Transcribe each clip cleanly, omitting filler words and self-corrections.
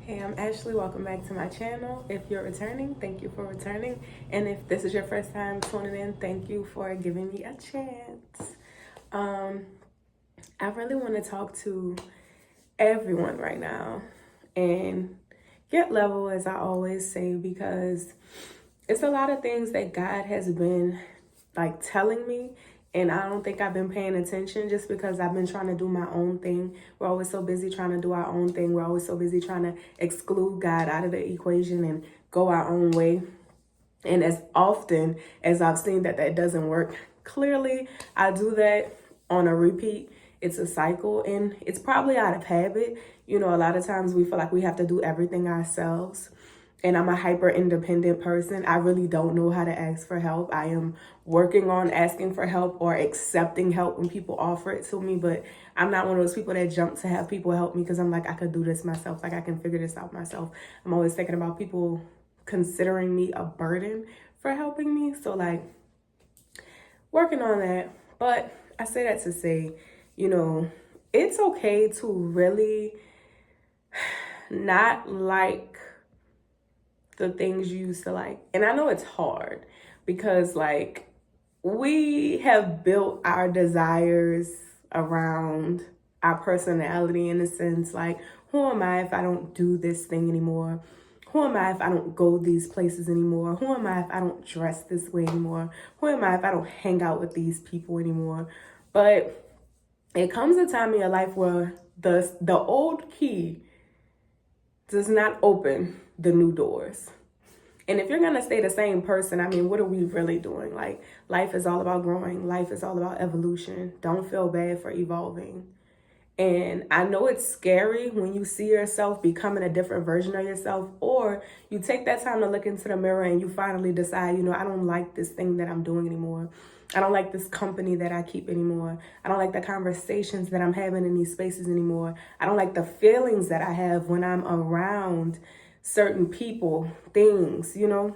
Hey, I'm Ashley. Welcome back to my channel. If you're returning, thank you for returning. And if this is your first time tuning in, thank you for giving me a chance. I really want to talk to everyone right now and get level, as I always say, because it's a lot of things that God has been like telling me, and I don't think I've been paying attention just because I've been trying to do my own thing. We're always so busy trying to do our own thing. We're always so busy trying to exclude God out of the equation and go our own way. And as often as I've seen that doesn't work, clearly I do that on a repeat. It's a cycle, and it's probably out of habit. You know, a lot of times we feel like we have to do everything ourselves. And I'm a hyper independent person. I really don't know how to ask for help. I am working on asking for help or accepting help when people offer it to me, but I'm not one of those people that jump to have people help me because I'm like, I could do this myself. Like, I can figure this out myself. I'm always thinking about people considering me a burden for helping me. So, like, working on that. But I say that to say, you know, it's okay to really not like the things you used to like. And I know it's hard because, like, we have built our desires around our personality, in a sense. Like, who am I if I don't do this thing anymore? Who am I if I don't go these places anymore? Who am I if I don't dress this way anymore? Who am I if I don't hang out with these people anymore? But it comes a time in your life where the old key does not open the new doors. And if you're going to stay the same person, I mean, what are we really doing? Like, life is all about growing. Life is all about evolution. Don't feel bad for evolving. And I know it's scary when you see yourself becoming a different version of yourself, or you take that time to look into the mirror and you finally decide, you know, I don't like this thing that I'm doing anymore. I don't like this company that I keep anymore. I don't like the conversations that I'm having in these spaces anymore. I don't like the feelings that I have when I'm around certain people, things, you know.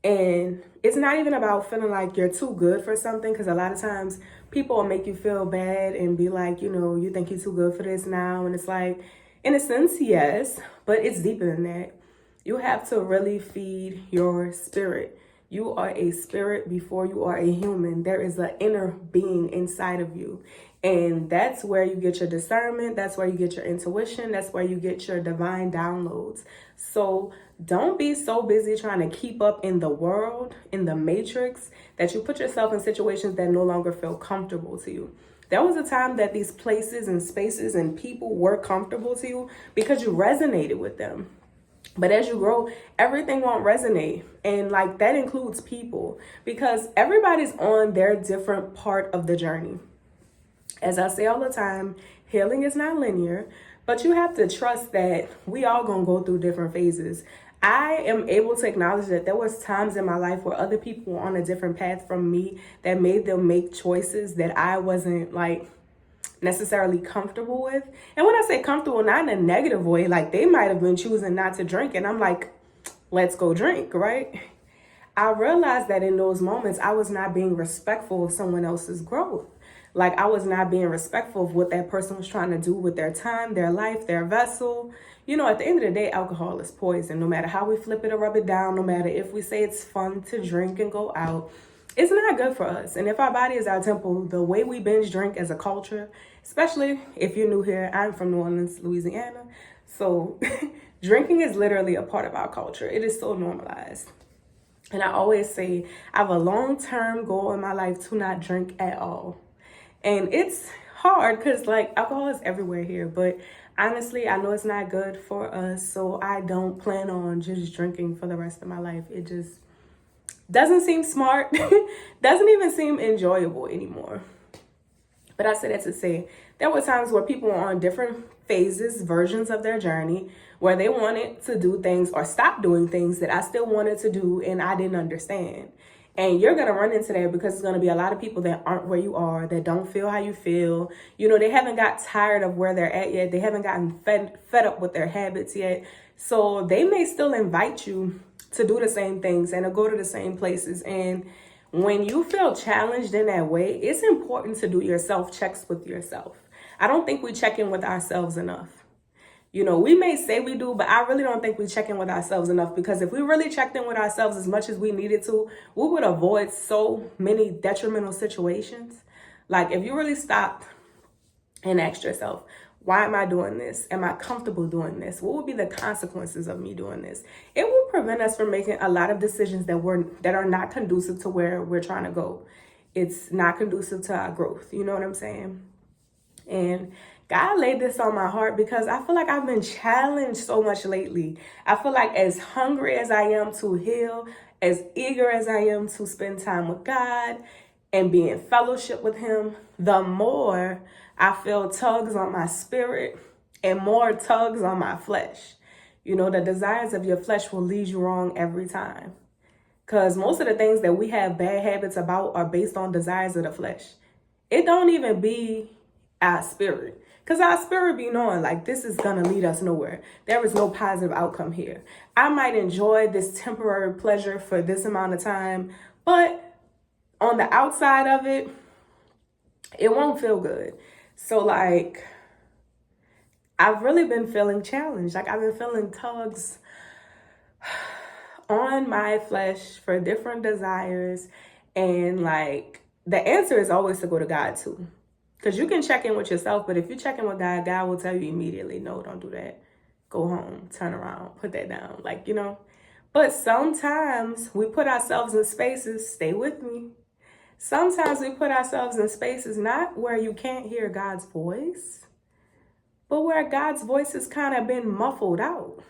And it's not even about feeling like you're too good for something, because a lot of times people will make you feel bad and be like, you know, you think you're too good for this now. And it's like, in a sense, yes, but it's deeper than that. You have to really feed your spirit. You are a spirit before you are a human. There is an inner being inside of you. And that's where you get your discernment. That's where you get your intuition. That's where you get your divine downloads. So don't be so busy trying to keep up in the world, in the matrix, that you put yourself in situations that no longer feel comfortable to you. There was a time that these places and spaces and people were comfortable to you because you resonated with them. But as you grow, everything won't resonate. And like, that includes people, because everybody's on their different part of the journey. As I say all the time, healing is not linear, but you have to trust that we all gonna go through different phases. I am able to acknowledge that there was times in my life where other people were on a different path from me that made them make choices that I wasn't like necessarily comfortable with. And when I say comfortable, not in a negative way, like they might have been choosing not to drink and I'm like, let's go drink, right? I realized that in those moments, I was not being respectful of someone else's growth. Like, I was not being respectful of what that person was trying to do with their time, their life, their vessel. You know, at the end of the day, alcohol is poison. No matter how we flip it or rub it down, no matter if we say it's fun to drink and go out, it's not good for us. And if our body is our temple, the way we binge drink as a culture, especially if you're new here, I'm from New Orleans, Louisiana. So drinking is literally a part of our culture. It is so normalized. And I always say I have a long-term goal in my life to not drink at all. And it's hard because, like, alcohol is everywhere here. But honestly, I know it's not good for us. So I don't plan on just drinking for the rest of my life. It just doesn't seem smart. Doesn't even seem enjoyable anymore. But I say that to say there were times where people were on different phases, versions of their journey, where they wanted to do things or stop doing things that I still wanted to do and I didn't understand. And you're going to run into that because there's going to be a lot of people that aren't where you are, that don't feel how you feel. You know, they haven't got tired of where they're at yet. They haven't gotten fed up with their habits yet. So they may still invite you to do the same things and to go to the same places. And when you feel challenged in that way, it's important to do your self checks with yourself. I don't think we check in with ourselves enough. You know, we may say we do, but I really don't think we check in with ourselves enough, because if we really checked in with ourselves as much as we needed to, we would avoid so many detrimental situations. Like if you really stopped and asked yourself, why am I doing this? Am I comfortable doing this? What would be the consequences of me doing this? It will prevent us from making a lot of decisions that are not conducive to where we're trying to go. It's not conducive to our growth. You know what I'm saying? And God laid this on my heart because I feel like I've been challenged so much lately. I feel like as hungry as I am to heal, as eager as I am to spend time with God and be in fellowship with Him, the more I feel tugs on my spirit and more tugs on my flesh. You know, the desires of your flesh will lead you wrong every time. Because most of the things that we have bad habits about are based on desires of the flesh. It don't even be our spirit. Because our spirit be knowing like this is going to lead us nowhere. There is no positive outcome here. I might enjoy this temporary pleasure for this amount of time, but on the outside of it, it won't feel good. So like, I've really been feeling challenged. Like I've been feeling tugs on my flesh for different desires. And like, the answer is always to go to God too. Because you can check in with yourself, but if you check in with God, God will tell you immediately, no, don't do that. Go home, turn around, put that down. Like, you know. But sometimes we put ourselves in spaces, stay with me. Sometimes we put ourselves in spaces not where you can't hear God's voice, but where God's voice has kind of been muffled out,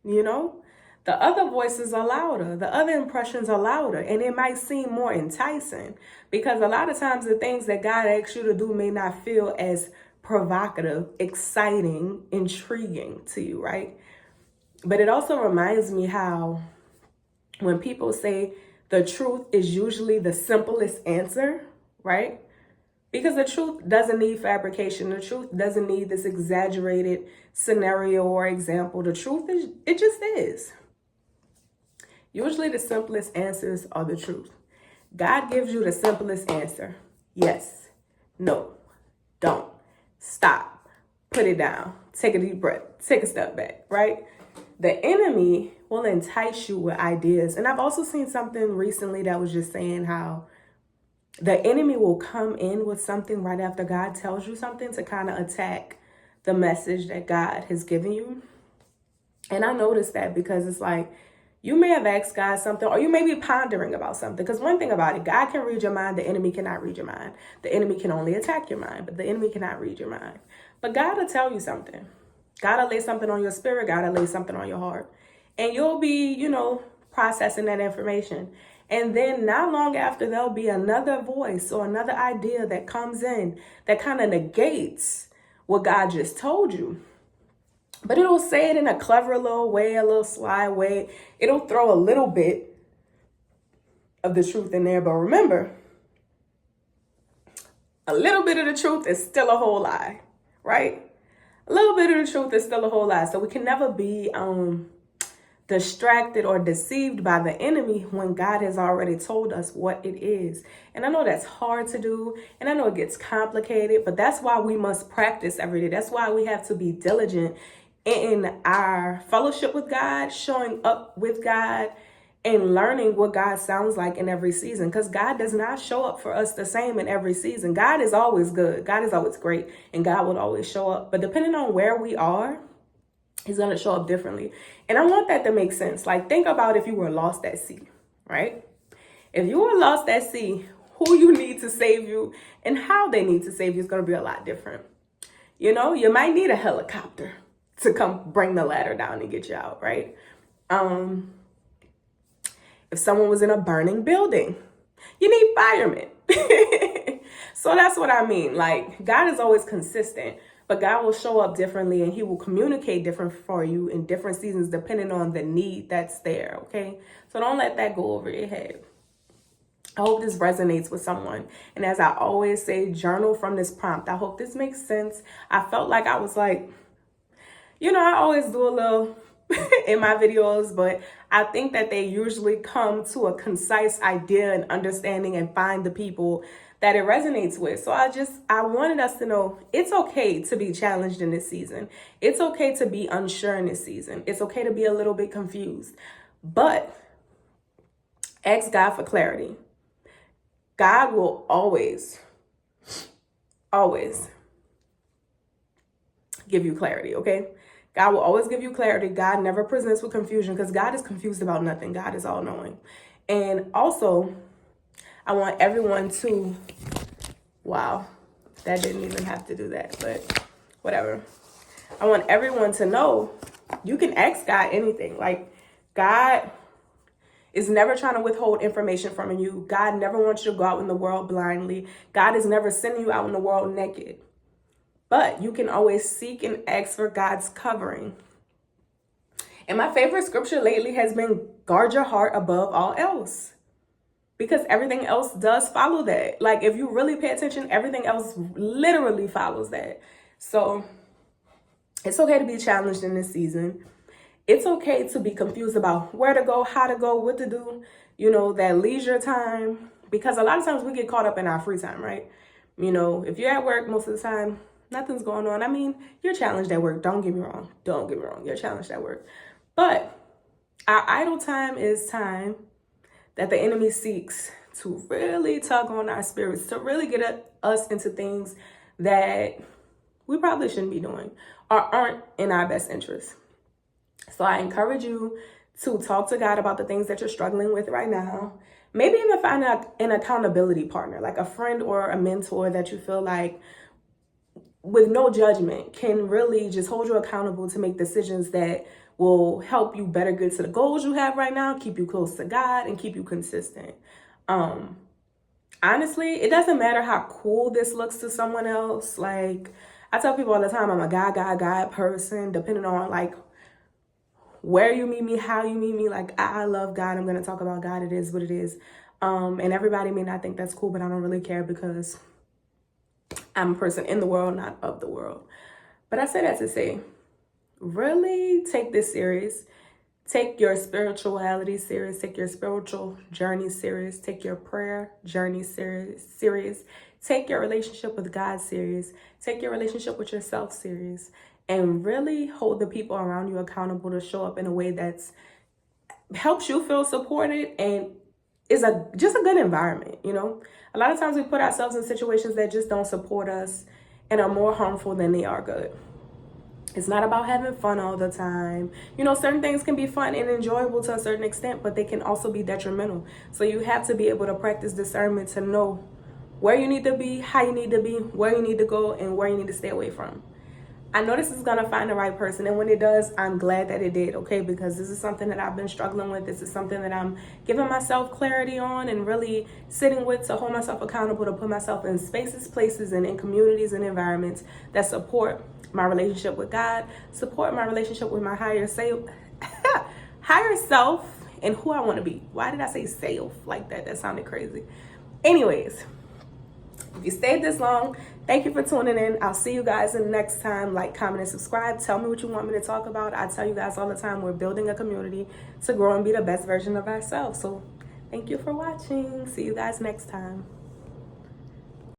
you know? The other voices are louder. The other impressions are louder. And it might seem more enticing because a lot of times the things that God asks you to do may not feel as provocative, exciting, intriguing to you, right? But it also reminds me how when people say the truth is usually the simplest answer, right? Because the truth doesn't need fabrication. The truth doesn't need this exaggerated scenario or example. The truth is, it just is. Usually the simplest answers are the truth. God gives you the simplest answer. Yes, no, don't, stop, put it down, take a deep breath, take a step back, right? The enemy will entice you with ideas. And I've also seen something recently that was just saying how the enemy will come in with something right after God tells you something to kind of attack the message that God has given you. And I noticed that because it's like, you may have asked God something, or you may be pondering about something. Because one thing about it, God can read your mind. The enemy cannot read your mind. The enemy can only attack your mind, but the enemy cannot read your mind. But God will tell you something. God will lay something on your spirit. God will lay something on your heart. And you'll be, you know, processing that information. And then not long after, there'll be another voice or another idea that comes in that kind of negates what God just told you. But it'll say it in a clever little way, a little sly way. It'll throw a little bit of the truth in there. But remember, a little bit of the truth is still a whole lie, right? A little bit of the truth is still a whole lie. So we can never be distracted or deceived by the enemy when God has already told us what it is. And I know that's hard to do, and I know it gets complicated, but that's why we must practice every day. That's why we have to be diligent in our fellowship with God, showing up with God, and learning what God sounds like in every season. Because God does not show up for us the same in every season. God is always good. God is always great, and God will always show up. But depending on where we are, He's going to show up differently. And I want that to make sense. Like, think about if you were lost at sea, right? If you were lost at sea, who you need to save you and how they need to save you is going to be a lot different. You know, you might need a helicopter to come bring the ladder down and get you out, right? If someone was in a burning building, you need firemen. So that's what I mean. Like, God is always consistent, but God will show up differently, and He will communicate different for you in different seasons depending on the need that's there, okay? So don't let that go over your head. I hope this resonates with someone. And as I always say, journal from this prompt. I hope this makes sense. I felt like I was like, you know, I always do a little in my videos, but I think that they usually come to a concise idea and understanding and find the people that it resonates with. So I wanted us to know it's okay to be challenged in this season. It's okay to be unsure in this season. It's okay to be a little bit confused. But ask God for clarity. God will always give you clarity, okay? God will always give you clarity. God never presents with confusion because God is confused about nothing. God is all knowing. And also, I want everyone to, wow, that didn't even have to do that, but whatever. I want everyone to know you can ask God anything. Like, God is never trying to withhold information from you. God never wants you to go out in the world blindly. God is never sending you out in the world naked. But you can always seek and ask for God's covering. And my favorite scripture lately has been guard your heart above all else. Because everything else does follow that. Like, if you really pay attention, everything else literally follows that. So it's okay to be challenged in this season. It's okay to be confused about where to go, how to go, what to do, that leisure time. Because a lot of times we get caught up in our free time, right? If you're at work most of the time, nothing's going on. I mean, you're challenged at work. Don't get me wrong. You're challenged at work. But our idle time is time that the enemy seeks to really tug on our spirits, to really get us into things that we probably shouldn't be doing or aren't in our best interest. So I encourage you to talk to God about the things that you're struggling with right now. Maybe even find an accountability partner, like a friend or a mentor that you feel like, with no judgment, can really just hold you accountable to make decisions that will help you better get to the goals you have right now, keep you close to God, and keep you consistent. Honestly, it doesn't matter how cool this looks to someone else. Like, I tell people all the time, I'm a God person, depending on like where you meet me, how you meet me. Like, I love God. I'm going to talk about God. It is what it is. And everybody may not think that's cool, but I don't really care because I'm a person in the world, not of the world. But I say that to say, really take this serious. Take your spirituality serious. Take your spiritual journey serious. Take your prayer journey serious. Take your relationship with God serious. Take your relationship with yourself serious. And really hold the people around you accountable to show up in a way that's helps you feel supported and is just a good environment. A lot of times we put ourselves in situations that just don't support us and are more harmful than they are good. It's not about having fun all the time. Certain things can be fun and enjoyable to a certain extent, but they can also be detrimental. So you have to be able to practice discernment to know where you need to be, how you need to be, where you need to go, and where you need to stay away from. I know this is going to find the right person. And when it does, I'm glad that it did, okay? Because this is something that I've been struggling with. This is something that I'm giving myself clarity on and really sitting with to hold myself accountable, to put myself in spaces, places, and in communities and environments that support my relationship with God, support my relationship with my higher self, and who I want to be. Why did I say self like that? That sounded crazy. Anyways, if you stayed this long, thank you for tuning in. I'll see you guys in the next time. Like, comment, and subscribe. Tell me what you want me to talk about. I tell you guys all the time, we're building a community to grow and be the best version of ourselves. So thank you for watching. See you guys next time.